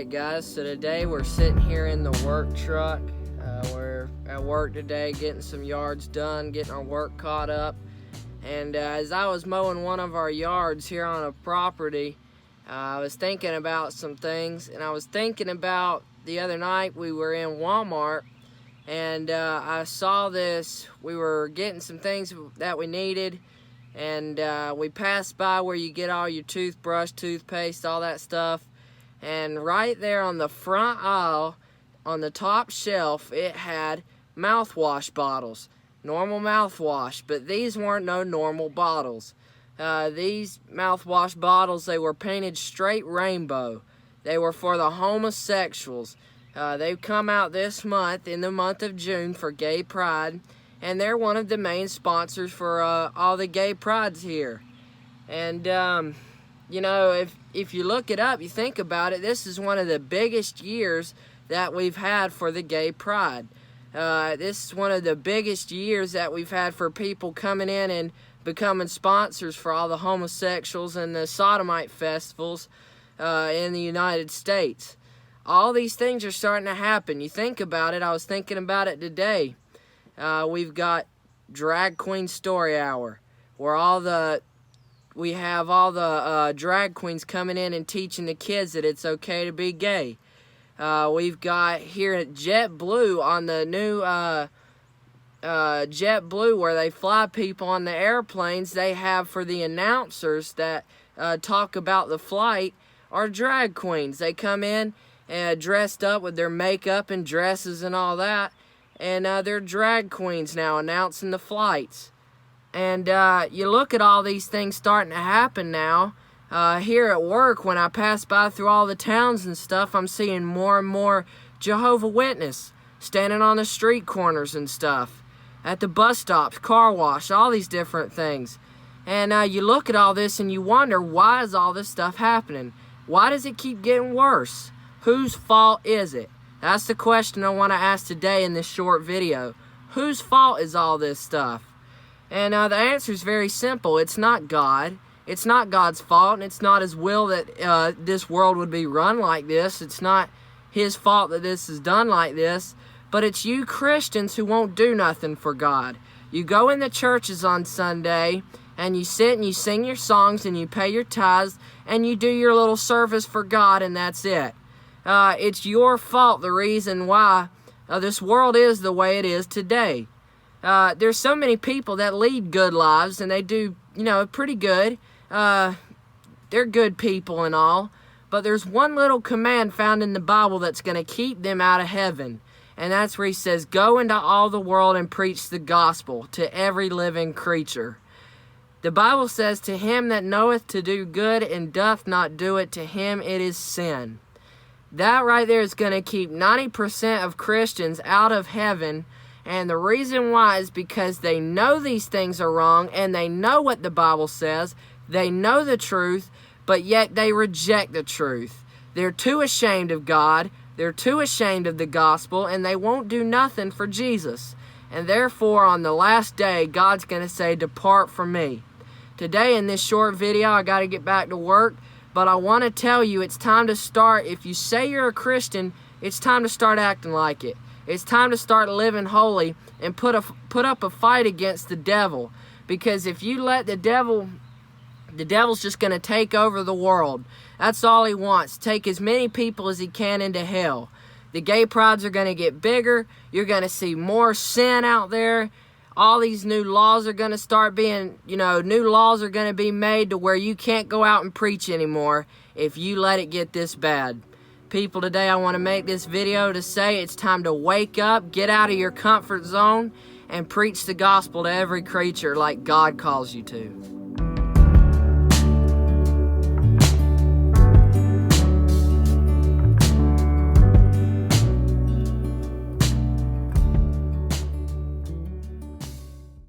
Alright guys, so today we're sitting here in the work truck. We're at work today getting some yards done, getting our work caught up. And as I was mowing one of our yards here on a property, I was thinking about some things. And I was thinking about the other night we were in Walmart and I saw this. We were getting some things that we needed, and we passed by where you get all your toothbrush, toothpaste, all that stuff. And right there on the front aisle, on the top shelf, it had mouthwash bottles. Normal mouthwash, but these weren't no normal bottles. These mouthwash bottles, they were painted straight rainbow. They were for the homosexuals. They've come out this month, in the month of June, for Gay Pride. And they're one of the main sponsors for all the gay prides here. And, you know, if you look it up, you think about it, this is one of the biggest years that we've had for the gay pride. This is one of the biggest years that we've had for people coming in and becoming sponsors for all the homosexuals and the sodomite festivals in the United States. All these things are starting to happen. You think about it, I was thinking about it today. We've got Drag Queen Story Hour, where we have all the drag queens coming in and teaching the kids that it's okay to be gay. We've got here at JetBlue, on the new JetBlue, where they fly people on the airplanes, they have for the announcers that talk about the flight are drag queens. They come in dressed up with their makeup and dresses and all that, and they're drag queens now announcing the flights. And you look at all these things starting to happen now. Here at work, when I pass by through all the towns and stuff, I'm seeing more and more Jehovah's Witnesses standing on the street corners and stuff, at the bus stops, car wash, all these different things. And you look at all this and you wonder, why is all this stuff happening? Why does it keep getting worse? Whose fault is it? That's the question I want to ask today in this short video. Whose fault is all this stuff? And the answer is very simple. It's not God. It's not God's fault, and it's not His will that this world would be run like this. It's not His fault that this is done like this. But it's you Christians who won't do nothing for God. You go in the churches on Sunday, and you sit and you sing your songs, and you pay your tithes, and you do your little service for God, and that's it. It's your fault, the reason why this world is the way it is today. There's so many people that lead good lives, and they do, you know, pretty good. They're good people and all, but there's one little command found in the Bible that's going to keep them out of heaven, and that's where He says, go into all the world and preach the gospel to every living creature. The Bible says, to him that knoweth to do good and doth not do it, to him it is sin. That right there is going to keep 90% of Christians out of heaven. And the reason why is because they know these things are wrong, and they know what the Bible says. They know the truth, but yet they reject the truth. They're too ashamed of God. They're too ashamed of the gospel, and they won't do nothing for Jesus. And therefore, on the last day, God's going to say, depart from me. Today, in this short video, I got to get back to work. But I want to tell you, it's time to start. If you say you're a Christian, it's time to start acting like it. It's time to start living holy and put up a fight against the devil. Because if you let the devil's just going to take over the world. That's all he wants. Take as many people as he can into hell. The gay prides are going to get bigger. You're going to see more sin out there. All these new laws are going to start being, new laws are going to be made to where you can't go out and preach anymore if you let it get this bad. People, today I want to make this video to say it's time to wake up, get out of your comfort zone, and preach the gospel to every creature like God calls you to.